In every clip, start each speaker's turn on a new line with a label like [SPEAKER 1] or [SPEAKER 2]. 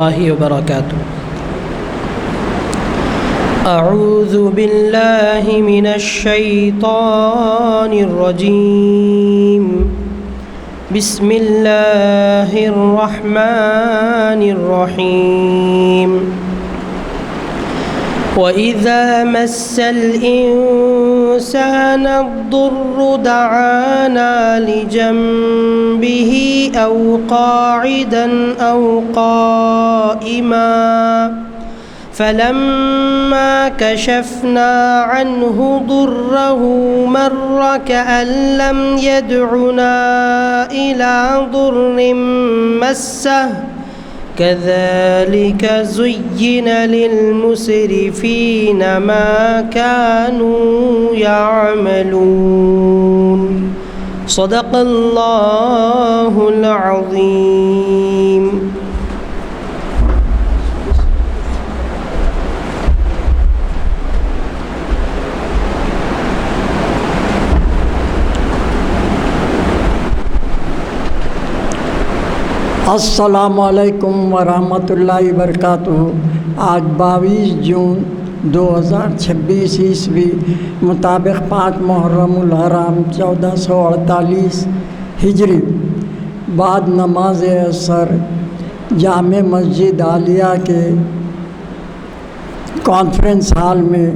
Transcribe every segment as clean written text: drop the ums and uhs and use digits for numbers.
[SPEAKER 1] الله وبركاته. أعوذ بالله من الشيطان الرجيم. بسم الله الرحمن الرحيم. وإذا مس الإنسان الضر دعانا لجنبه أو قاعدا أو قائما فلما كشفنا عنه ضره مر كأن لم يدعنا إلى ضر مسه كذلك زين للمسرفين ما كانوا يعملون. صدق الله العظيم.
[SPEAKER 2] السلام علیکم ورحمۃ اللہ وبرکاتہ۔ آج 22 جون 2026 عیسوی مطابق 5 محرم الحرام 1448 ہجری، بعد نماز عصر جامع مسجد عالیہ کے کانفرنس ہال میں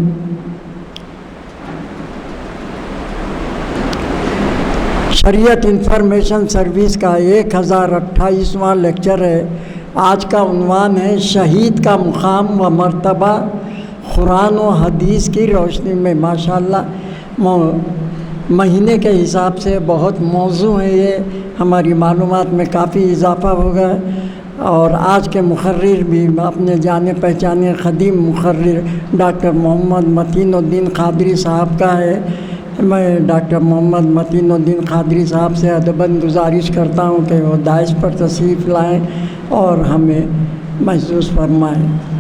[SPEAKER 2] شریعت انفارمیشن سروس کا 1028واں لیکچر ہے۔ آج کا عنوان ہے شہید کا مقام و مرتبہ قرآن و حدیث کی روشنی میں۔ ماشاءاللہ مہینے کے حساب سے بہت موضوع ہے، یہ ہماری معلومات میں کافی اضافہ ہوگا۔ اور آج کے مقرر بھی اپنے جانے پہچانے قدیم مقرر ڈاکٹر محمد متین الدین قادری صاحب کا ہے۔ میں ڈاکٹر محمد متین الدین قادری صاحب سے ادباً گزارش کرتا ہوں کہ وہ داعش پر تشریف لائیں اور ہمیں محسوس فرمائیں۔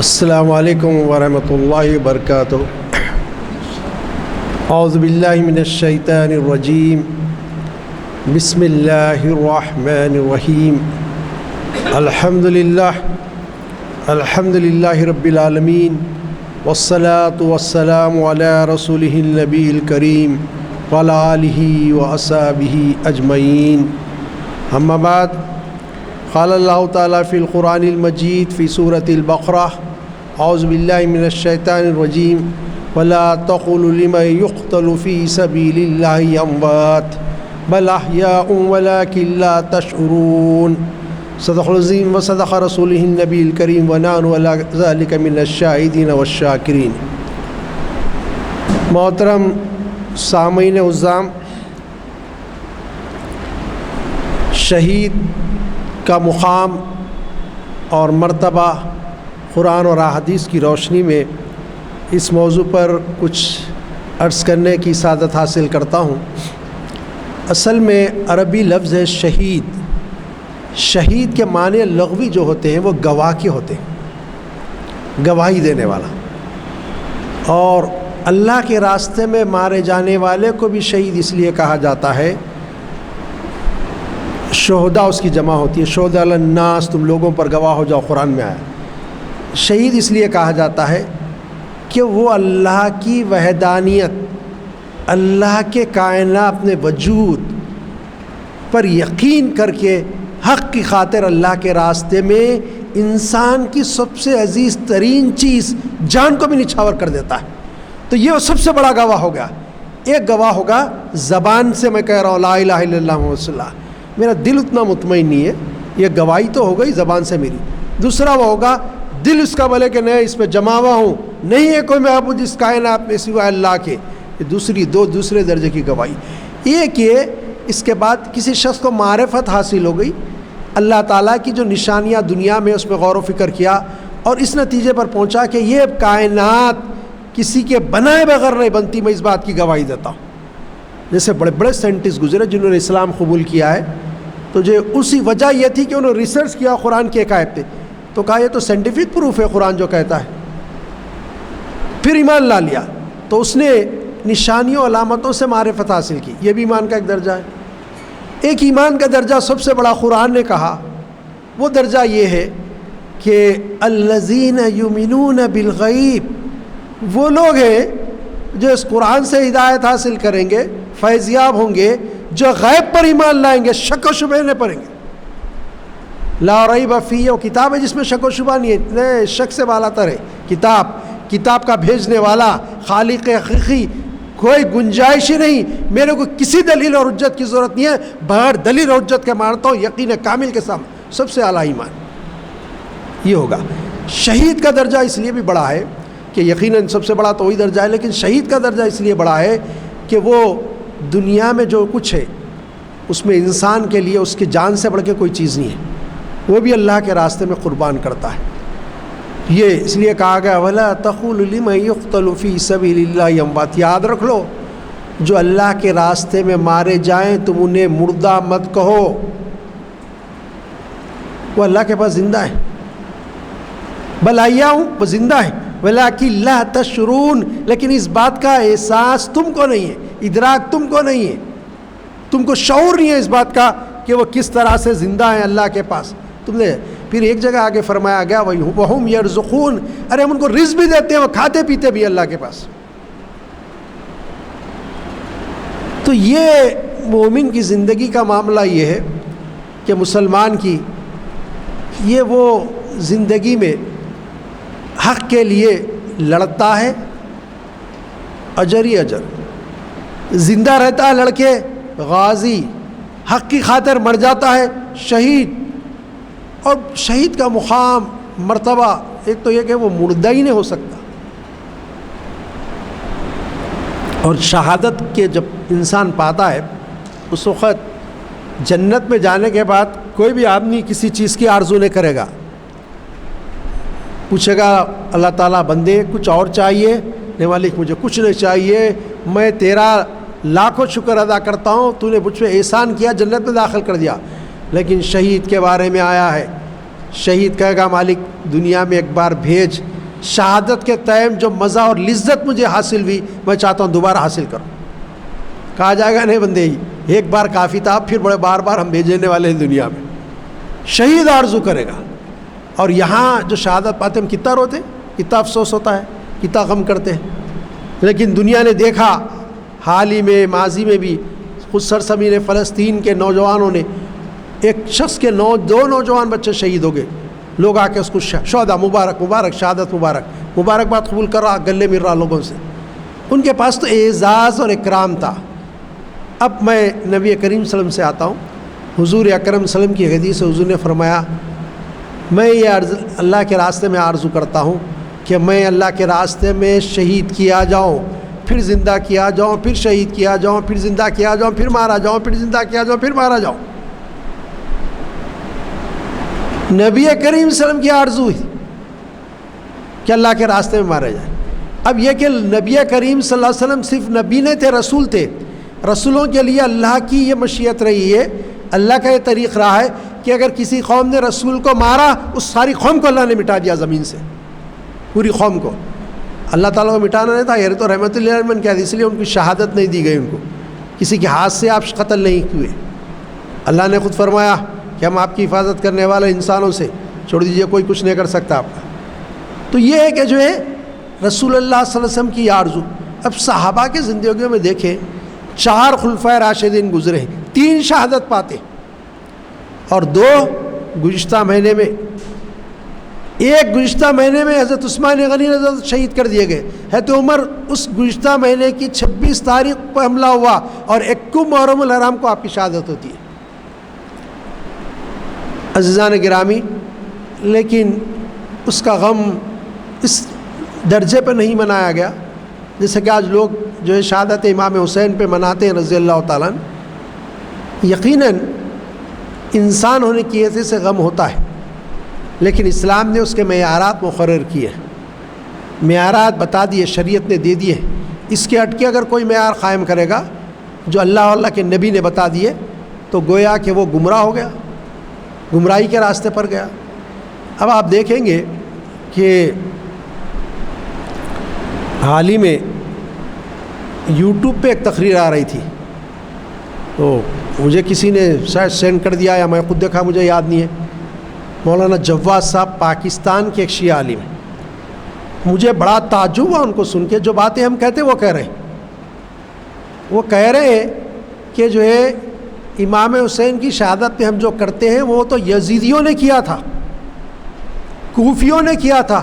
[SPEAKER 3] السلام علیکم ورحمۃ اللہ وبرکاتہ۔ اعوذ باللہ من الشیطان الرجیم، بسم اللہ الرحمن الرحیم۔ الحمد للہ رب العالمین، والصلاة والسلام علی رسولہ النبی الکریم وعلی آلہ واصحابہ اجمعین۔ اما بعد، قال اللہ تعالیٰ فی القرآن المجید فی سورۃ البقرہ، اعوذ باللہ من الشیطان الرجیم، ولا تقولوا لمن يقتل في سبيل الله اموات بل احیاء ولكن لا تشعرون۔ صدق العظیم وصدق رسولہ النبی الکریم ونحن علی ذلک من الشاہدین والشاکرین۔ محترم سامعین عظام، شہید کا مقام اور مرتبہ قرآن اور احادیث کی روشنی میں اس موضوع پر کچھ عرض کرنے کی سعادت حاصل کرتا ہوں۔ اصل میں عربی لفظ ہے شہید۔ شہید کے معنی لغوی جو ہوتے ہیں وہ گواہ کے ہوتے ہیں، گواہی دینے والا۔ اور اللہ کے راستے میں مارے جانے والے کو بھی شہید اس لیے کہا جاتا ہے، شہداء اس کی جمع ہوتی ہے، شہداء علی الناس، تم لوگوں پر گواہ ہو جاؤ، قرآن میں آیا۔ شہید اس لیے کہا جاتا ہے کہ وہ اللہ کی وحدانیت، اللہ کے کائنات اپنے وجود پر یقین کر کے حق کی خاطر اللہ کے راستے میں انسان کی سب سے عزیز ترین چیز جان کو بھی نچھاور کر دیتا ہے۔ تو یہ سب سے بڑا گواہ ہو گیا۔ ایک گواہ ہوگا زبان سے میں کہہ رہا ہوں لا الہ الا اللہ محمد رسول اللہ، میرا دل اتنا مطمئن نہیں ہے، یہ گواہی تو ہو گئی زبان سے میری۔ دوسرا وہ ہوگا دل اس کا بولے کہ نہیں، اس میں جمع ہوا ہوں، نہیں ہے کوئی معبود اس کائنات میں سوائے اللہ کے۔ یہ دوسرے درجے کی گواہی۔ یہ کہ اس کے بعد کسی شخص کو معرفت حاصل ہو گئی، اللہ تعالیٰ کی جو نشانیاں دنیا میں اس پہ غور و فکر کیا اور اس نتیجے پر پہنچا کہ یہ کائنات کسی کے بنائے بغیر نہیں بنتی، میں اس بات کی گواہی دیتا ہوں۔ جیسے بڑے بڑے سائنٹسٹ گزرے جنہوں نے اسلام قبول کیا ہے، تو جو اسی وجہ یہ تھی کہ انہوں نے ریسرچ کیا قرآن کی ایک آیت پہ، تو کہا یہ تو سائنٹیفک پروف ہے قرآن جو کہتا ہے، پھر ایمان لا لیا تو اس نے نشانیوں علامتوں سے معرفت حاصل کی. یہ بھی ایمان کا ایک درجہ ہے. ایک ایمان کا درجہ سب سے بڑا قرآن نے کہا، وہ درجہ یہ ہے کہ الذین یؤمنون بالغیب، وہ لوگ ہیں جو اس قرآن سے ہدایت حاصل کریں گے، فیض یاب ہوں گے، جو غیب پر ایمان لائیں گے، شک و شبہ نہیں پڑیں گے. لا ریب فیہ، وہ کتاب ہے جس میں شک و شبہ نہیں ہے، اتنے شک سے بالا تر ہے. کتاب کا بھیجنے والا خالق حقیقی، کوئی گنجائش ہی نہیں. میرے کو کسی دلیل اور حجت کی ضرورت نہیں ہے، بغیر دلیل اور حجت کے مانتا ہوں، یقین کامل کے سامنے. سب سے اعلیٰ ایمان یہ ہوگا. شہید کا درجہ اس لیے بھی بڑا ہے کہ یقیناً سب سے بڑا تو وہی درجہ ہے، لیکن شہید کا درجہ اس لیے بڑا ہے کہ وہ دنیا میں جو کچھ ہے اس میں انسان کے لیے اس کی جان سے بڑھ کے کوئی چیز نہیں ہے، وہ بھی اللہ کے راستے میں قربان کرتا ہے. یہ اس لیے کہا گیا وَلَا تَقُولُوا لِمَن يُقْتَلُ فِي سَبِيلِ اللَّهِ أَمْوَاتٌ. یاد رکھ لو، جو اللہ کے راستے میں مارے جائیں تم انہیں مردہ مت کہو، وہ اللہ کے پاس زندہ ہے. بل احیاء، وہ زندہ ہے، ولیکن لا تشعرون، لیکن اس بات کا احساس تم کو نہیں ہے، ادراک تم کو نہیں ہے، تم کو شعور نہیں ہے اس بات کا کہ وہ کس طرح سے زندہ ہیں اللہ کے پاس. تم نے پھر ایک جگہ آگے فرمایا گیا وَهُمْ يَرْزُقُونَ، ارے ہم ان کو رزق بھی دیتے ہیں، وہ کھاتے پیتے بھی اللہ کے پاس. تو یہ مومن کی زندگی کا معاملہ یہ ہے کہ مسلمان کی یہ وہ زندگی میں حق کے لیے لڑتا ہے، اجر ہی اجر، زندہ رہتا ہے لڑکے غازی، حق کی خاطر مر جاتا ہے شہید. اور شہید کا مقام مرتبہ ایک تو یہ کہ وہ مردہ ہی نہیں ہو سکتا، اور شہادت کے جب انسان پاتا ہے اس وقت جنت میں جانے کے بعد کوئی بھی آدمی کسی چیز کی آرزو نہیں کرے گا. پوچھے گا اللہ تعالیٰ بندے کچھ اور چاہیے؟ نہیں مالک مجھے کچھ نہیں چاہیے، میں تیرا لاکھوں شکر ادا کرتا ہوں، تو نے مجھ پہ احسان کیا، جنت میں داخل کر دیا. لیکن شہید کے بارے میں آیا ہے، شہید کہے گا مالک دنیا میں ایک بار بھیج، شہادت کے ٹائم جو مزہ اور لذت مجھے حاصل ہوئی میں چاہتا ہوں دوبارہ حاصل کروں. کہا جائے گا نہیں بندے ہی ایک بار کافی تھا، پھر بڑے بار بار ہم بھیجنے والے ہیں دنیا میں. شہید آرزو کرے گا. اور یہاں جو شہادت پاتے ہم کتنا روتے ہیں، کتنا افسوس ہوتا ہے، کتنا غم کرتے ہیں. لیکن دنیا نے دیکھا حال ہی میں ماضی میں بھی خود سرزمین فلسطین کے نوجوانوں نے ایک شخص کے دو نوجوان بچے شہید ہو گئے. لوگ آ کے اس کو شہدا مبارک مبارک، شہادت مبارک، مبارکباد قبول کر رہا، گلے مل رہا لوگوں سے. ان کے پاس تو اعزاز اور اکرام تھا. اب میں نبی کریم صلی اللہ علیہ وسلم سے آتا ہوں. حضور اکرم صلی اللہ علیہ وسلم کی حدیث سے حضور نے فرمایا میں یہ اللہ کے راستے میں آرزو کرتا ہوں کہ میں اللہ کے راستے میں شہید کیا جاؤں، پھر زندہ کیا جاؤں، پھر شہید کیا جاؤں، پھر زندہ کیا جاؤں، پھر مارا جاؤں، پھر زندہ کیا جاؤں، پھر مارا جاؤں. نبی کریم صلی اللہ علیہ وسلم کی آرزو ہے کہ اللہ کے راستے میں مارے جائیں. اب یہ کہ نبی کریم صلی اللہ علیہ وسلم صرف نبی نہیں تھے، رسول تھے. رسولوں کے لیے اللہ کی یہ مشیت رہی ہے، اللہ کا یہ طریق رہا ہے کہ اگر کسی قوم نے رسول کو مارا اس ساری قوم کو اللہ نے مٹا دیا زمین سے، پوری قوم کو. اللہ تعالیٰ کو مٹانا نہیں تھا، یہ تو رحمت اللہ علیہ کیا تھا، اس لیے ان کی شہادت نہیں دی گئی. ان کو کسی کے ہاتھ سے آپ قتل نہیں ہوئے. اللہ نے خود فرمایا کہ ہم آپ کی حفاظت کرنے والے انسانوں سے، چھوڑ دیجئے کوئی کچھ نہیں کر سکتا آپ کا. تو یہ ہے کہ جو ہے رسول اللہ صلی اللہ علیہ وسلم کی آرزو. اب صحابہ کی زندگیوں میں دیکھیں 4 خلفائے راشدین گزرے ہیں، 3 شہادت پاتے اور 2 گزشتہ مہینے میں. ایک گزشتہ مہینے میں حضرت عثمان غنی رضی شہید کر دیے گئے. حضرت عمر اس گزشتہ مہینے کی 26 تاریخ پر حملہ ہوا اور 21 محرم الحرام کو آپ کی شہادت ہوتی ہے. عزیزان گرامی، لیکن اس کا غم اس درجے پہ نہیں منایا گیا جیسے کہ آج لوگ جو ہے شہادت امام حسین پہ مناتے ہیں رضی اللہ تعالیٰ. یقیناً انسان ہونے کی حیثیت سے غم ہوتا ہے، لیکن اسلام نے اس کے معیارات مقرر کیے، معیارات بتا دیے، شریعت نے دے دیے. اس کے ہٹ کے اگر کوئی معیار قائم کرے گا جو اللہ کے نبی نے بتا دیے تو گویا کہ وہ گمراہ ہو گیا، گمراہی کے راستے پر گیا۔ اب آپ دیکھیں گے کہ حال ہی میں یوٹیوب پہ ایک تقریر آ رہی تھی، تو مجھے کسی نے شاید سینڈ کر دیا یا میں خود دیکھا، مجھے یاد نہیں ہے۔ مولانا جواد صاحب پاکستان کے ایک شیعہ عالم ہیں، مجھے بڑا تعجب ہوا ان کو سن کے، جو باتیں ہم کہتے وہ کہہ رہے ہیں۔ وہ کہہ رہے ہیں کہ جو ہے امام حسین کی شہادت پہ ہم جو کرتے ہیں وہ تو یزیدیوں نے کیا تھا، کوفیوں نے کیا تھا،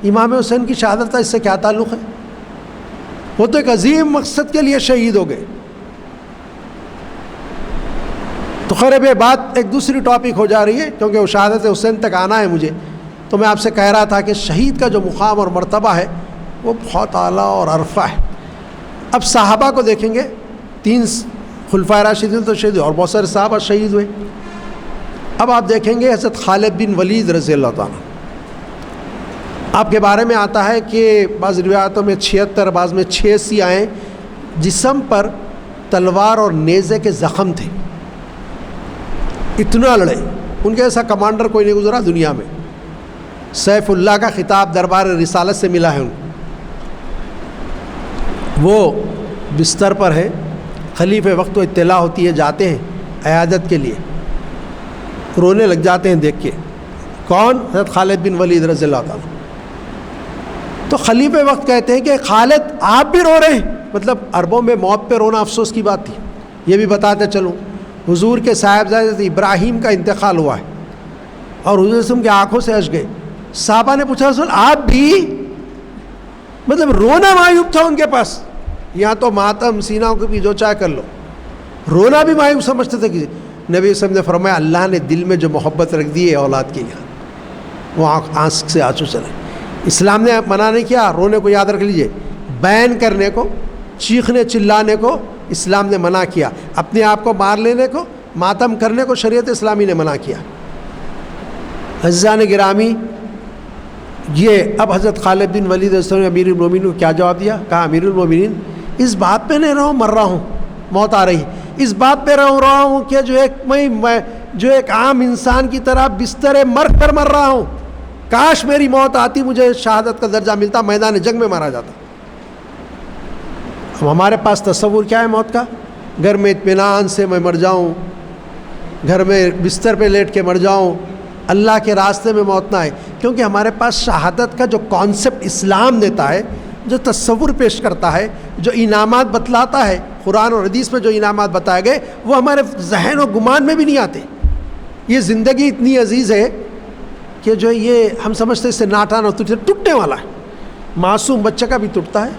[SPEAKER 3] امام حسین کی شہادت کا اس سے کیا تعلق ہے؟ وہ تو ایک عظیم مقصد کے لیے شہید ہو گئے۔ تو خیر بے بات ایک دوسری ٹاپک ہو جا رہی ہے، کیونکہ وہ شہادت حسین تک آنا ہے مجھے۔ تو میں آپ سے کہہ رہا تھا کہ شہید کا جو مقام اور مرتبہ ہے وہ بہت اعلیٰ اور عرفہ ہے۔ اب صحابہ کو دیکھیں گے، 3 خلفائے راشدین تو شہید ہوئے اور بہت سارے صحابہ شہید ہوئے۔ اب آپ دیکھیں گے حضرت خالد بن ولید رضی اللہ تعالیٰ، آپ کے بارے میں آتا ہے کہ بعض روایتوں میں 76، بعض میں 6 سیائیں جسم پر تلوار اور نیزے کے زخم تھے، اتنا لڑے، ان کے ایسا کمانڈر کوئی نہیں گزرا دنیا میں۔ سیف اللہ کا خطاب دربار رسالت سے ملا ہے ان کو۔ وہ بستر پر ہیں، خلیفہ وقت کو اطلاع ہوتی ہے، جاتے ہیں عیادت کے لیے، رونے لگ جاتے ہیں دیکھ کے۔ کون؟ حضرت خالد بن ولید رضی اللہ تعالیٰ۔ تو خلیفہ وقت کہتے ہیں کہ خالد آپ بھی رو رہے ہیں، مطلب عربوں میں موت پہ رونا افسوس کی بات تھی۔ یہ بھی بتاتے چلوں، حضور کے صاحبزادے ابراہیم کا انتقال ہوا ہے اور حضور وسلم کی آنکھوں سے اشک گئے۔ صحابہ نے پوچھا رسول آپ بھی؟ مطلب رونا معیوب تھا ان کے پاس، یہاں تو ماتم سینہ کو بھی جو چاہے کر لو، رونا بھی معیوب سمجھتے تھے۔ کہ نبی صلی اللہ علیہ وسلم نے فرمایا اللہ نے دل میں جو محبت رکھ دی ہے اولاد کے لیے، وہ آنکھ سے آنسو چلے۔ اسلام نے منع نہیں کیا رونے کو، یاد رکھ لیجئے، بیان کرنے کو، چیخنے چلانے کو اسلام نے منع کیا، اپنے آپ کو مار لینے کو، ماتم کرنے کو شریعت اسلامی نے منع کیا۔ عزیزان گرامی، یہ اب حضرت خالد بن ولید رضی اللہ عنہ نے امیر المومنین کو کیا جواب دیا؟ کہا امیر المومنین اس بات پہ نہیں رہا ہوں مر رہا ہوں، موت آ رہی، اس بات پہ رہا ہوں کہ جو ایک عام انسان کی طرح بستر مر کر مر رہا ہوں، کاش میری موت آتی، مجھے شہادت کا درجہ ملتا، میدان جنگ میں مارا جاتا۔ اب ہمارے پاس تصور کیا ہے موت کا؟ گھر میں اطمینان سے میں مر جاؤں، گھر میں بستر پہ لیٹ کے مر جاؤں، اللہ کے راستے میں موت نہ آئے۔ کیونکہ ہمارے پاس شہادت کا جو کانسیپٹ اسلام دیتا ہے، جو تصور پیش کرتا ہے، جو انعامات بتلاتا ہے، قرآن اور حدیث میں جو انعامات بتائے گئے وہ ہمارے ذہن و گمان میں بھی نہیں آتے۔ یہ زندگی اتنی عزیز ہے کہ جو یہ ہم سمجھتے ہیں اس سے ناٹانا ٹوٹنے والا ہے، معصوم بچے کا بھی ٹوٹتا ہے،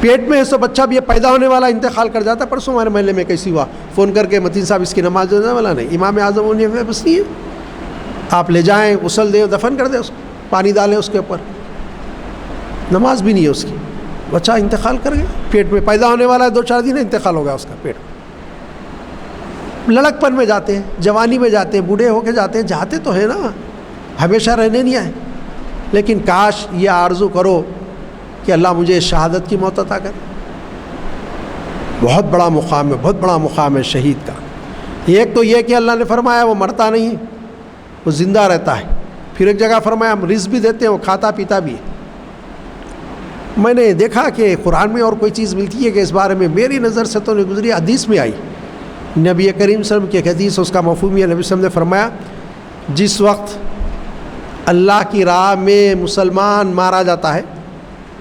[SPEAKER 3] پیٹ میں ایسا بچہ بھی پیدا ہونے والا انتقال کر جاتا ہے۔ پرسوں ہمارے محلے میں کیسی ہوا، فون کر کے متین صاحب اس کی نماز دینے والا نہیں، امام اعظم انہیں بس نہیں ہے، آپ لے جائیں غسل دیں دفن کر دیں، اس کو پانی ڈالیں اس کے اوپر، نماز بھی نہیں ہے اس کی، بچہ انتقال کر گیا، پیٹ میں پیدا ہونے والا ہے، 2-4 دن انتقال ہو گیا اس کا پیٹ۔ لڑک پن میں جاتے ہیں، جوانی میں جاتے ہیں، بوڑھے ہو کے جاتے ہیں، جاتے تو ہیں نا، ہمیشہ رہنے نہیں آئے۔ لیکن کاش یہ آرزو کرو کہ اللہ مجھے شہادت کی موت عطا کرے۔ بہت بڑا مقام ہے، بہت بڑا مقام ہے شہید کا۔ ایک تو یہ کہ اللہ نے فرمایا وہ مرتا نہیں، وہ زندہ رہتا ہے۔ پھر ایک جگہ فرمایا ہم رزق بھی دیتے ہیں، وہ کھاتا پیتا بھی ہے۔ میں نے دیکھا کہ قرآن میں اور کوئی چیز ملتی ہے کہ اس بارے میں میری نظر سے تو نہیں گزری، حدیث میں آئی، نبی کریم صلی اللہ علیہ وسلم کی ایک حدیث، اس کا مفہوم یہ، نبی صلی اللہ علیہ وسلم نے فرمایا جس وقت اللہ کی راہ میں مسلمان مارا جاتا ہے،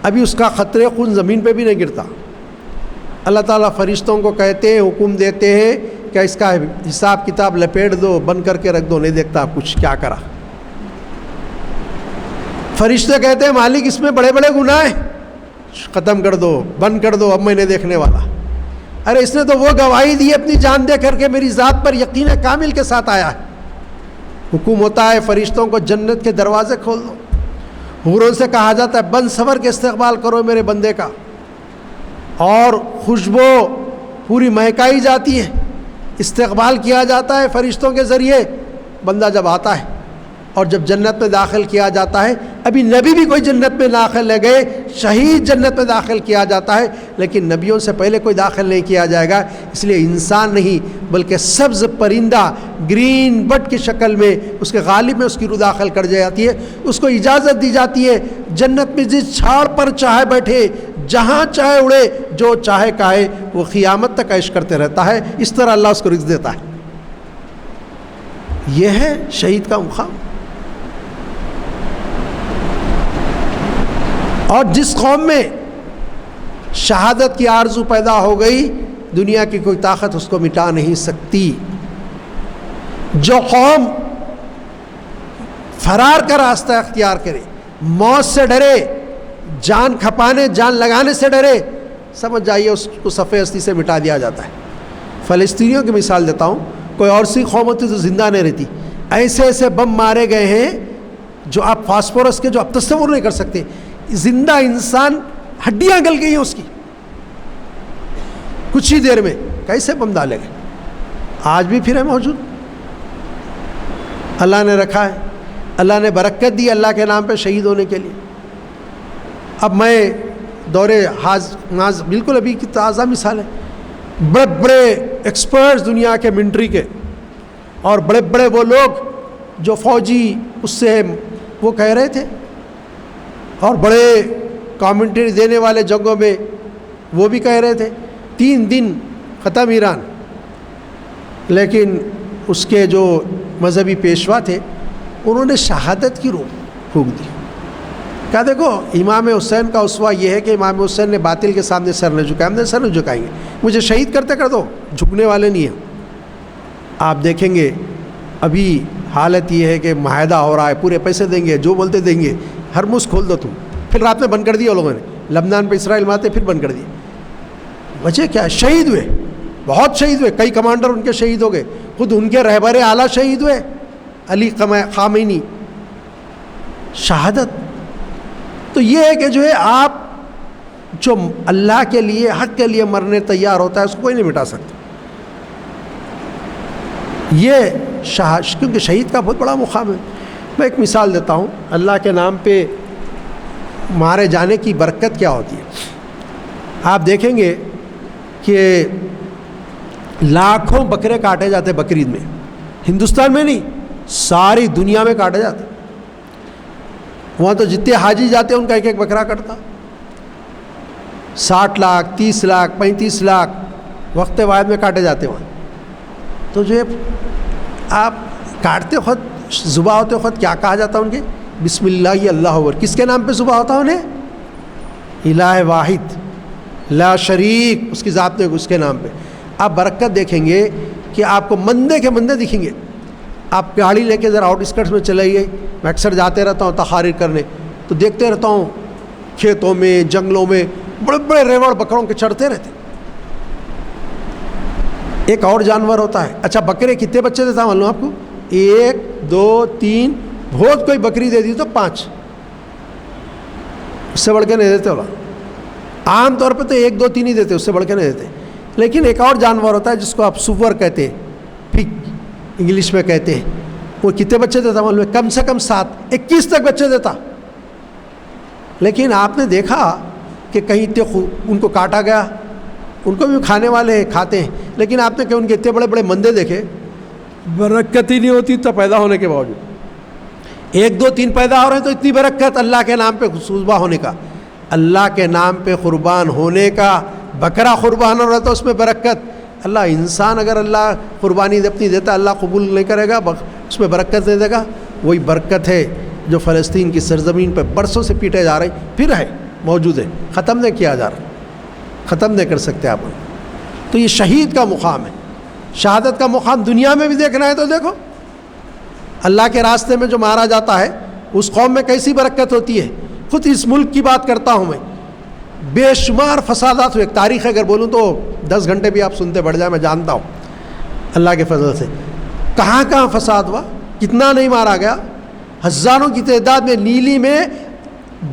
[SPEAKER 3] ابھی اس کا قطرے خون زمین پہ بھی نہیں گرتا، اللہ تعالیٰ فرشتوں کو کہتے ہیں، حکم دیتے ہیں کہ اس کا حساب کتاب لپیٹ دو، بند کر کے رکھ دو، نہیں دیکھتا کچھ کیا کرا۔ فرشتے کہتے ہیں مالک اس میں بڑے بڑے گناہ ہیں، ختم کر دو، بند کر دو، اب میں نہیں دیکھنے والا۔ ارے اس نے تو وہ گواہی دی اپنی جان دے کر کے میری ذات پر یقین کامل کے ساتھ آیا ہے۔ حکم ہوتا ہے فرشتوں کو جنت کے دروازے کھول دو، حوروں سے کہا جاتا ہے بند صبر کے استقبال کرو میرے بندے کا، اور خوشبو پوری مہکائی جاتی ہے، استقبال کیا جاتا ہے فرشتوں کے ذریعے۔ بندہ جب آتا ہے اور جب جنت میں داخل کیا جاتا ہے، ابھی نبی بھی کوئی جنت میں داخل نہیں گئے، شہید جنت میں داخل کیا جاتا ہے، لیکن نبیوں سے پہلے کوئی داخل نہیں کیا جائے گا، اس لیے انسان نہیں بلکہ سبز پرندہ گرین برڈ کی شکل میں اس کے غالب میں اس کی روح داخل کر جاتی ہے، اس کو اجازت دی جاتی ہے جنت میں جس چھاڑ پر چاہے بیٹھے، جہاں چاہے اڑے، جو چاہے کھائے، وہ قیامت تک عیش کرتے رہتا ہے، اس طرح اللہ اس کو رزق دیتا ہے۔ یہ ہے شہید کا مقام۔ اور جس قوم میں شہادت کی آرزو پیدا ہو گئی، دنیا کی کوئی طاقت اس کو مٹا نہیں سکتی۔ جو قوم فرار کا راستہ اختیار کرے، موت سے ڈرے، جان کھپانے، جان لگانے سے ڈرے، سمجھ جائیے اس کو صفحہ ہستی سے مٹا دیا جاتا ہے۔ فلسطینیوں کی مثال دیتا ہوں، کوئی اور سی قوم ہوتی تو زندہ نہیں رہتی۔ ایسے ایسے بم مارے گئے ہیں جو آپ فاسفورس کے جو آپ تصور نہیں کر سکتے، زندہ انسان ہڈیاں گل گئی ہیں اس کی کچھ ہی دیر میں، کیسے بم ڈالے گئے، آج بھی پھر ہے موجود۔ اللہ نے رکھا ہے، اللہ نے برکت دی اللہ کے نام پہ شہید ہونے کے لیے۔ اب میں دورے ناز بالکل ابھی کی تازہ مثال ہے، بڑے بڑے ایکسپرٹس دنیا کے ملٹری کے اور بڑے بڑے وہ لوگ جو فوجی اس سے وہ کہہ رہے تھے اور بڑے کامنٹری دینے والے جنگوں میں وہ بھی کہہ رہے تھے 3 دن ختم ایران، لیکن اس کے جو مذہبی پیشوا تھے انہوں نے شہادت کی روح پھونک دی۔ کہا دیکھو امام حسین کا اسوہ یہ ہے کہ امام حسین نے باطل کے سامنے سر نہ جھکایا، ہم نے سر نہیں جھکائیں گے، مجھے شہید کرتے کر دو، جھکنے والے نہیں ہیں۔ آپ دیکھیں گے ابھی حالت یہ ہے کہ معاہدہ ہو رہا ہے، پورے پیسے دیں گے، جو بولتے دیں گے، ہر منہ کھول دو تم، پھر رات میں بند کر دیا لوگوں نے، لبنان پہ اسرائیل مارتے پھر بند کر دیے۔ وجہ کیا ہے؟ شہید ہوئے، بہت شہید ہوئے، کئی کمانڈر ان کے شہید ہو گئے، خود ان کے رہبر اعلیٰ شہید ہوئے، علی خامنئی۔ شہادت تو یہ ہے کہ جو ہے آپ جو اللہ کے لیے حق کے لیے مرنے تیار ہوتا ہے اس کو کوئی نہیں مٹا سکتا۔ یہ کیونکہ شہید کا بہت بڑا مقام ہے۔ میں ایک مثال دیتا ہوں، اللہ کے نام پہ مارے جانے کی برکت کیا ہوتی ہے۔ آپ دیکھیں گے کہ لاکھوں بکرے کاٹے جاتے بقرعید میں، ہندوستان میں نہیں ساری دنیا میں کاٹے جاتے، وہاں تو جتنے حاجی جاتے ہیں ان کا ایک ایک بکرا کٹتا، 60 لاکھ 30 لاکھ 35 لاکھ وقت واحد میں کاٹے جاتے وہاں۔ تو جو آپ کاٹتے وقت ذبح ہوتے وقت کیا کہا جاتا ان کے؟ بسم اللہ اللہ اکبر۔ کس کے نام پہ ذبح ہوتا انہیں؟ الہ واحد لا شریک، اس کی ذات میں اس کے نام پہ۔ آپ برکت دیکھیں گے کہ آپ کو مندے کے مندے دکھیں گے۔ آپ گاڑی لے کے ذرا آؤٹ اسکرٹس میں چلے گئے، میں اکثر جاتے رہتا ہوں تقاریر کرنے، تو دیکھتے رہتا ہوں کھیتوں میں جنگلوں میں بڑے بڑے ریوڑ بکروں کے چڑھتے رہتے۔ ایک اور جانور ہوتا ہے، اچھا بکرے کتنے بچے دیتا معلوم آپ کو؟ 1 2 3، بہت کوئی بکری دے دی تو 5، اس سے بڑھ کے نہیں دیتے ہوگا۔ عام طور پہ تو 1 2 3 ہی دیتے، اس سے بڑھ کے نہیں دیتے۔ لیکن ایک اور جانور ہوتا ہے جس کو آپ سور کہتے ہیں، پگ انگلش میں کہتے ہیں، وہ کتنے بچے دیتا معلوم ہے؟ کم سے کم 7 21 تک بچے دیتا۔ لیکن آپ نے دیکھا کہ کہیں ان کو کاٹا گیا، ان کو بھی کھانے والے کھاتے ہیں، لیکن آپ نے کہ ان کے اتنے بڑے بڑے مندے دیکھے، برکت ہی نہیں ہوتی تو پیدا ہونے کے باوجود 1 2 3 پیدا ہو رہے ہیں تو اتنی برکت اللہ کے نام پہ ذبح ہونے کا، اللہ کے نام پہ قربان ہونے کا۔ بکرا قربان ہو رہا تو اس میں برکت، اللہ انسان اگر اللہ قربانی اپنی دیتا اللہ قبول نہیں کرے گا، اس میں برکت دے دے گا۔ وہی برکت ہے جو فلسطین کی سرزمین پہ برسوں سے پیٹے جا رہے، پھر ہے موجود ہے، ختم نہیں کیا جا رہا، ختم نہیں کر سکتے آپ۔ تو یہ شہید کا مقام ہے، شہادت کا مقام دنیا میں بھی دیکھنا ہے تو دیکھو، اللہ کے راستے میں جو مارا جاتا ہے اس قوم میں کیسی برکت ہوتی ہے۔ خود اس ملک کی بات کرتا ہوں میں، بے شمار فسادات ہوئے، تاریخ اگر بولوں تو 10 گھنٹے بھی آپ سنتے بڑھ جائیں، میں جانتا ہوں اللہ کے فضل سے کہاں کہاں فساد ہوا، کتنا نہیں مارا گیا، ہزاروں کی تعداد میں۔ نیلی میں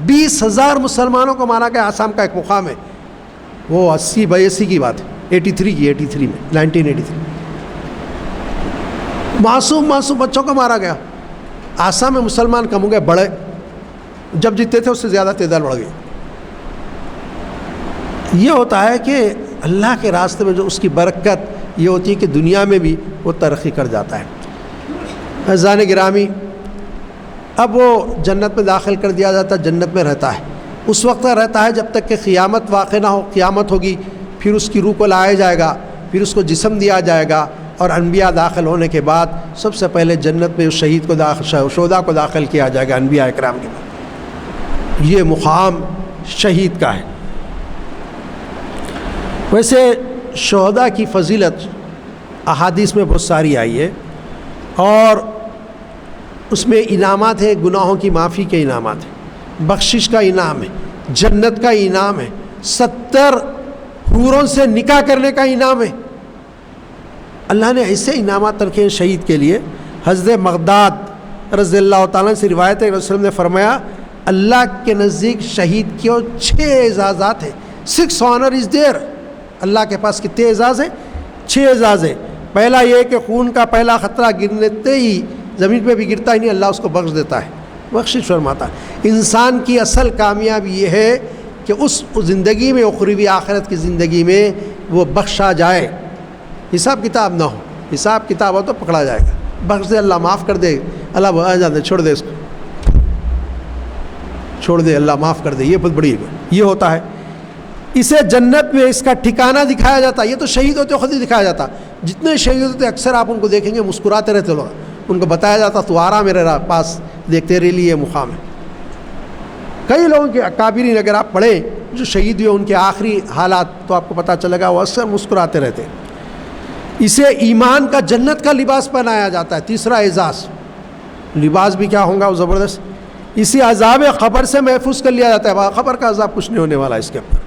[SPEAKER 3] 20,000 مسلمانوں کو مارا گیا، آسام کا ایک مقام ہے، وہ 80 کی بات ہے، 83 میں 1983 معصوم بچوں کو مارا گیا۔ آسا میں مسلمان کم ہو گئے، بڑھے، جب جیتے تھے اس سے زیادہ تعداد بڑھ گئی۔ یہ ہوتا ہے کہ اللہ کے راستے میں جو اس کی برکت یہ ہوتی ہے کہ دنیا میں بھی وہ ترقی کر جاتا ہے۔ عزیزان گرامی، اب وہ جنت میں داخل کر دیا جاتا ہے، جنت میں رہتا ہے، اس وقت رہتا ہے جب تک کہ قیامت واقع نہ ہو۔ قیامت ہوگی، پھر اس کی روح کو لایا جائے گا، پھر اس کو جسم دیا جائے گا، اور انبیاء داخل ہونے کے بعد سب سے پہلے جنت میں اس شہید کو شہداء کو داخل کیا جائے گا، انبیاء اکرام کے بعد۔ یہ مقام شہید کا ہے۔ ویسے شہداء کی فضیلت احادیث میں بہت ساری آئی ہے، اور اس میں انعامات ہیں، گناہوں کی معافی کے انعامات ہیں، بخشش کا انعام ہے، جنت کا انعام ہے، 70 حوروں سے نکاح کرنے کا انعام ہے۔ اللہ نے ایسے انعامات رکھے ہیں شہید کے لیے۔ حضرت مقداد رضی اللہ تعالیٰ سے روایت ہے کہ رسول نے فرمایا اللہ کے نزدیک شہید کے 6 اعزازات ہیں، 6 honor is there۔ اللہ کے پاس کتنے اعزاز ہیں؟ 6 اعزاز ہیں۔ پہلا یہ کہ خون کا پہلا خطرہ گرنے ہی زمین پہ بھی گرتا ہی نہیں، اللہ اس کو بخش دیتا ہے، بخشش فرماتا ہے۔ انسان کی اصل کامیابی یہ ہے کہ اس زندگی میں، اخروی آخرت کی زندگی میں وہ بخشا جائے، حساب کتاب نہ ہو۔ حساب کتاب ہو تو پکڑا جائے گا، بخش دے اللہ، معاف کر دے اللہ، جانے چھوڑ دے اس کو، چھوڑ دے اللہ، معاف کر دے، یہ بہت بڑی یہ ہوتا ہے۔ اسے جنت میں اس کا ٹھکانہ دکھایا جاتا ہے۔ یہ تو شہید ہوتے خود ہی دکھایا جاتا، جتنے شہید ہوتے اکثر آپ ان کو دیکھیں گے مسکراتے رہتے لوگ، ان کو بتایا جاتا تو آ رہا میرے پاس، دیکھ تیرے لیے یہ مقام ہے۔ کئی لوگوں کے اکابرین اگر آپ پڑھیں جو شہید ہوئے ان کے آخری حالات تو آپ کو پتہ چلے گا وہ اکثر مسکراتے رہتے۔ اسے ایمان کا جنت کا لباس پہنایا جاتا ہے، تیسرا اعزاز۔ لباس بھی کیا ہوگا وہ زبردست۔ اسے عذاب قبر سے محفوظ کر لیا جاتا ہے، قبر کا عذاب کچھ نہیں ہونے والا اس کے اوپر۔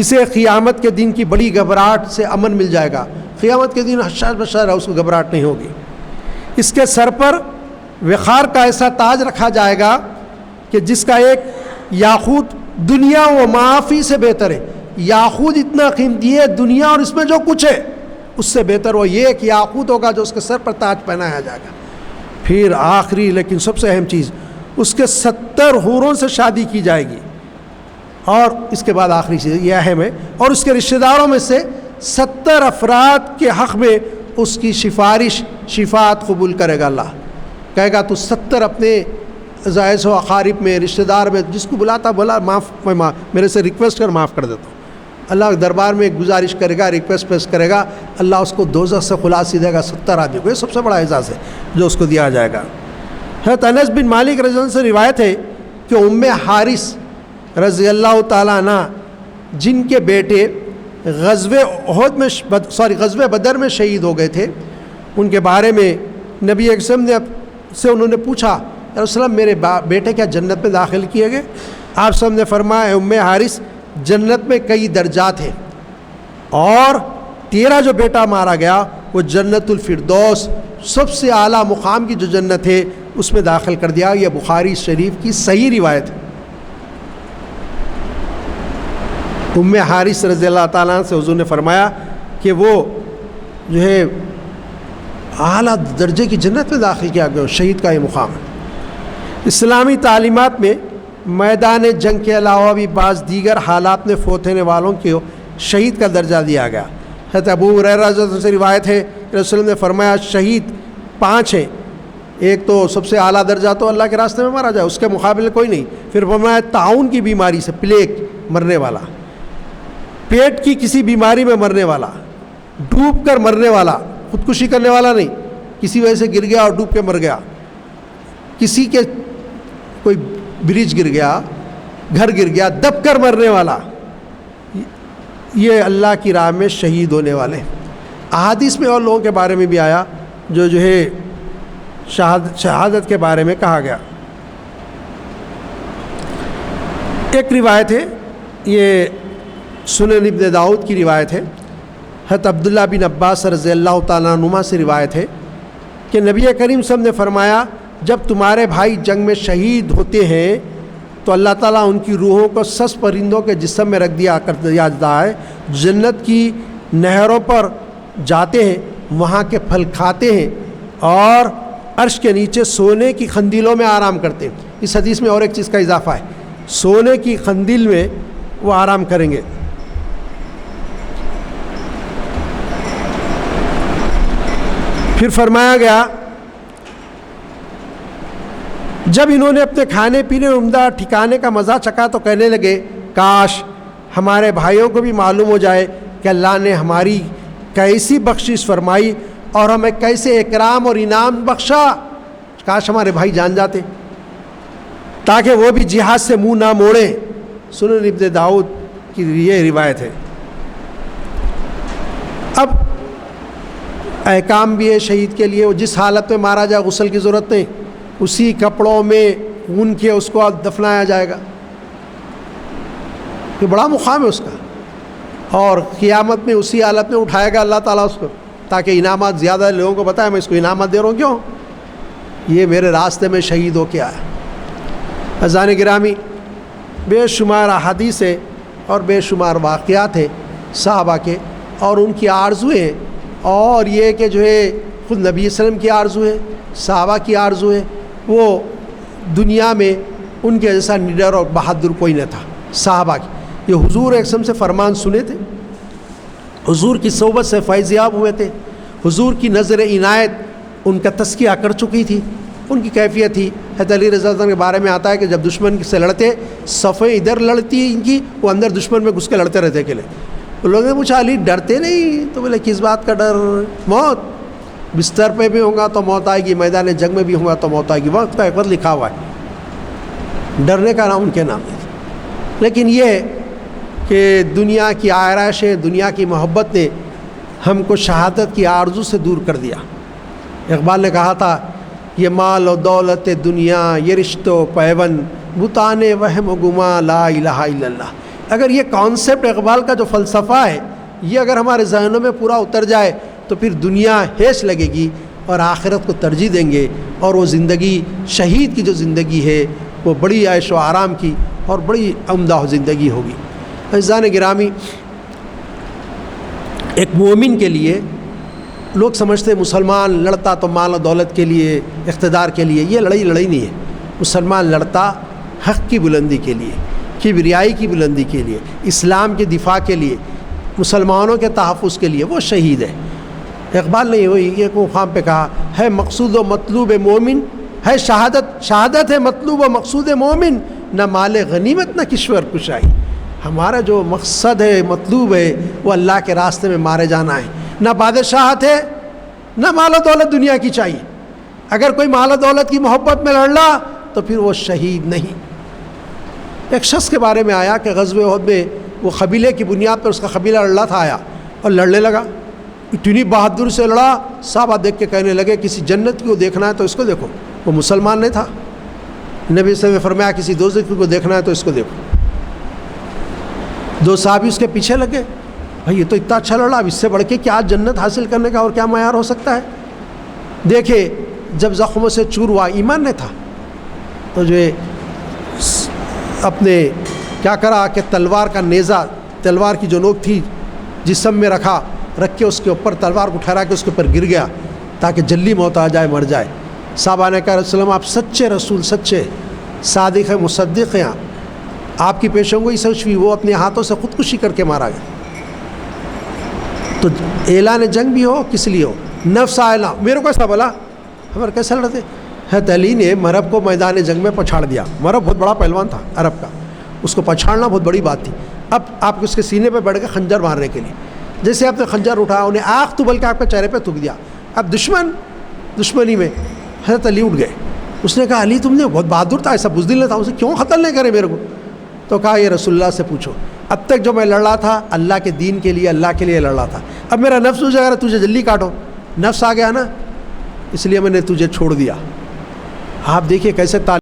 [SPEAKER 3] اسے قیامت کے دن کی بڑی گھبراہٹ سے امن مل جائے گا، قیامت کے دن حشر بشر اس کو گھبراہٹ نہیں ہوگی۔ اس کے سر پر وقار کا ایسا تاج رکھا جائے گا کہ جس کا ایک یاقوت دنیا و معافی سے بہتر ہے۔ یاقوت اتنا قیمتی ہے، دنیا اور اس میں جو کچھ ہے اس سے بہتر وہ یہ ایک یاقوت ہوگا جو اس کے سر پر تاج پہنایا جائے گا۔ پھر آخری لیکن سب سے اہم چیز، اس کے 70 حوروں سے شادی کی جائے گی، اور اس کے بعد آخری چیز یہ اہم ہے، اور اس کے رشتہ داروں میں سے 70 افراد کے حق میں اس کی سفارش شفاعت قبول کرے گا۔ اللہ کہے گا تو 70 اپنے عزائز و اقارب میں، رشتہ دار میں، جس کو بلاتا بولا معاف، میرے سے ریکویسٹ کر معاف کر دیتا ہوں۔ اللہ دربار میں ایک گزارش کرے گا، ریکویسٹ پیش کرے گا، اللہ اس کو دوزخ سے خلاصی دے گا 70 آدمی کو۔ یہ سب سے بڑا اعزاز ہے جو اس کو دیا جائے گا۔ حضرت انس بن مالک رضی اللہ عنہ سے روایت ہے کہ ام حارث رضی اللہ تعالیٰ عنہ جن کے بیٹے غزوہ بدر میں شہید ہو گئے تھے، ان کے بارے میں نبی اکرم نے سے انہوں نے پوچھا یا رسول اللہ میرے بیٹے کیا جنت میں داخل کیے گئے؟ آپ صلی اللہ علیہ وسلم نے فرمایا ام حارث جنت میں کئی درجات ہیں، اور 13 جو بیٹا مارا گیا وہ جنت الفردوس سب سے اعلیٰ مقام کی جو جنت ہے اس میں داخل کر دیا۔ یہ بخاری شریف کی صحیح روایت ہے۔ ام حارث رضی اللہ تعالیٰ عنہ سے حضور نے فرمایا کہ وہ جو ہے اعلیٰ درجے کی جنت میں داخل کیا گیا، شہید کا یہ مقام ہے۔ اسلامی تعلیمات میں میدان جنگ کے علاوہ بھی بعض دیگر حالات میں فوت ہونے والوں کو شہید کا درجہ دیا گیا۔ حضرت ابو ہریرہ رضی اللہ عنہ سے روایت ہے کہ رسول اللہ نے فرمایا شہید 5 ہیں، ایک تو سب سے اعلیٰ درجہ تو اللہ کے راستے میں مارا جائے، اس کے مقابلے کوئی نہیں۔ پھر فرمایا تعاون کی بیماری سے، پلیگ مرنے والا، پیٹ کی کسی بیماری میں مرنے والا، ڈوب کر مرنے والا، خودکشی کرنے والا نہیں، کسی وجہ سے گر گیا اور ڈوب کے مر گیا، کسی کے کوئی برج گر گیا، گھر گر گیا، دب کر مرنے والا، یہ اللہ کی راہ میں شہید ہونے والے۔ احادیث میں اور لوگوں کے بارے میں بھی آیا جو ہے شہادت کے بارے میں کہا گیا۔ ایک روایت ہے، یہ سنن ابن داؤد کی روایت ہے، حضرت عبداللہ بن عباس رضی اللہ تعالیٰ عنہما سے روایت ہے کہ نبی کریم صلی اللہ علیہ وسلم نے فرمایا جب تمہارے بھائی جنگ میں شہید ہوتے ہیں تو اللہ تعالیٰ ان کی روحوں کو سس پرندوں کے جسم میں رکھ دیا جاتا ہے، جنت کی نہروں پر جاتے ہیں، وہاں کے پھل کھاتے ہیں اور عرش کے نیچے سونے کی قندیلوں میں آرام کرتے ہیں۔ اس حدیث میں اور ایک چیز کا اضافہ ہے، سونے کی قندیل میں وہ آرام کریں گے۔ پھر فرمایا گیا جب انہوں نے اپنے کھانے پینے اور عمدہ ٹھکانے کا مزہ چکھا تو کہنے لگے کاش ہمارے بھائیوں کو بھی معلوم ہو جائے کہ اللہ نے ہماری کیسی بخشش فرمائی اور ہمیں کیسے اکرام اور انعام بخشا، کاش ہمارے بھائی جان جاتے تاکہ وہ بھی جہاد سے منہ نہ موڑیں۔ سنن ابن داؤد کی یہ روایت ہے۔ اب احکام بھی ہے شہید کے لیے، وہ جس حالت میں مارا جائے غسل کی ضرورت نہیں، اسی کپڑوں میں خون کے اس کو دفنایا جائے گا، یہ بڑا مقام ہے اس کا، اور قیامت میں اسی حالت میں اٹھائے گا اللہ تعالیٰ اس کو، تاکہ انعامات زیادہ لوگوں کو بتائے میں اس کو انعامات دے رہا ہوں، کیوں؟ یہ میرے راستے میں شہید ہو کے آیا۔ عزیزان گرامی، بے شمار احادیث ہے اور بے شمار واقعات ہیں صحابہ کے اور ان کی آرزویں ہیں، اور یہ کہ جو ہے خود نبی صلی اللہ علیہ وسلم کی آرزو ہے، صحابہ کی آرزو ہے، وہ دنیا میں ان کے جیسا نڈر اور بہادر کوئی نہ تھا صحابہ کی۔ یہ حضور ایک قسم سے فرمان سنے تھے، حضور کی صحبت سے فیض یاب ہوئے تھے، حضور کی نظر عنایت ان کا تزکیہ کر چکی تھی، ان کی کیفیت تھی۔ حضرت علی رضی اللہ عنہ کے بارے میں آتا ہے کہ جب دشمن سے لڑتے، صفیں ادھر لڑتی ان کی، وہ اندر دشمن میں گھس کے لڑتے رہتے اکیلے۔ لوگوں نے پوچھا علی ڈرتے نہیں؟ تو بولے کس بات کا ڈر؟ موت، بستر پہ بھی ہوں گا تو موت آئے گی، میدان جنگ میں بھی ہوں گا تو موت آئے گی، وقت کا ایک وقت لکھا ہوا ہے، ڈرنے کا نام ان کے نام ہے۔ لیکن یہ کہ دنیا کی آرائشیں، دنیا کی محبت نے ہم کو شہادت کی آرزو سے دور کر دیا۔ اقبال نے کہا تھا یہ مال و دولت دنیا، یہ رشتہ و پیوند، بتان وہم و گما، لا الہ الا اللہ۔ اگر یہ کانسیپٹ اقبال کا جو فلسفہ ہے یہ اگر ہمارے ذہنوں میں پورا اتر جائے تو پھر دنیا ہیش لگے گی اور آخرت کو ترجیح دیں گے، اور وہ زندگی شہید کی جو زندگی ہے وہ بڑی عیش و آرام کی اور بڑی عمدہ زندگی ہوگی۔ عزیزان گرامی، ایک مومن کے لیے لوگ سمجھتے ہیں مسلمان لڑتا تو مال و دولت کے لیے، اقتدار کے لیے، یہ لڑائی نہیں ہے۔ مسلمان لڑتا حق کی بلندی کے لیے، کبریائی کی بلندی کے لیے، اسلام کے دفاع کے لیے، مسلمانوں کے تحفظ کے لیے، وہ شہید ہے۔ اقبال نے وہی ایک مقام پہ کہا ہے مقصود و مطلوب مومن ہے شہادت ہے مطلوب و مقصود مومن، نہ مال غنیمت نہ کشور کشائی۔ ہمارا جو مقصد ہے، مطلوب ہے، وہ اللہ کے راستے میں مارے جانا ہے، نہ بادشاہت ہے نہ مال و دولت دنیا کی چاہیے۔ اگر کوئی مال و دولت کی محبت میں لڑ رہا تو پھر وہ شہید نہیں۔ ایک شخص کے بارے میں آیا کہ غزوہ احد میں وہ قبیلے کی بنیاد پر اس کا قبیلہ لڑا تھا، آیا اور لڑنے لگا، اتنی بہادر سے لڑا، صحابہ دیکھ کے کہنے لگے کسی جنت کو دیکھنا ہے تو اس کو دیکھو۔ وہ مسلمان نہیں تھا، نبی صلی اللہ علیہ وسلم نے فرمایا کسی دوزخی کو دیکھنا ہے تو اس کو دیکھو۔ دو صحابی اس کے پیچھے لگے، بھائی یہ تو اتنا اچھا لڑا، اب اس سے بڑھ کے کیا جنت حاصل کرنے کا اور کیا معیار ہو سکتا ہے۔ دیکھے جب زخموں سے چور ہوا، ایمان نہیں تھا تو جو اپنے کیا کرا کہ تلوار کا نیزہ، تلوار کی جو نوک تھی جسم میں رکھ کے اس کے اوپر تلوار کو ٹھہرا کے اس کے اوپر گر گیا تاکہ جلدی موت آ جائے، مر جائے۔ صحابہ نے کہا رسول اللہ آپ سچے رسول، سچے صادق ہیں، مصدق ہیں، آپ کی پیشوں گوئی سچ ہوئی، وہ اپنے ہاتھوں سے خودکشی کر کے مارا گیا۔ تو اعلان جنگ بھی ہو کس لیے ہو، نفس اعلان، میرے کو ایسا بولا، ہمارے کیسے لڑتے۔ حضرت علی نے مرب کو میدان جنگ میں پچھاڑ دیا، مرب بہت بڑا پہلوان تھا عرب کا، اس کو پچھاڑنا بہت بڑی بات تھی۔ اب آپ اس کے سینے پہ بیٹھ کے خنجر مارنے کے لیے، جیسے آپ نے خنجر اٹھایا، انہیں آنکھ تو بلکہ آپ کے چہرے پہ تھوک دیا۔ اب دشمنی میں حضرت علی اٹھ گئے، اس نے کہا علی تم نے بہت بہادر تھا، ایسا بزدل نہیں تھا، اسے کیوں قتل نہیں کرے میرے کو؟ تو کہا یہ رسول اللہ سے پوچھو، اب تک جو میں لڑ رہا تھا اللہ کے دین کے لیے، اللہ کے لیے لڑ رہا تھا، اب میرا نفس مجھے اگر تجھے جلدی کاٹو، نفس آ گیا نا، اس لیے میں نے تجھے چھوڑ دیا۔ آپ دیکھیے کیسے تعلیم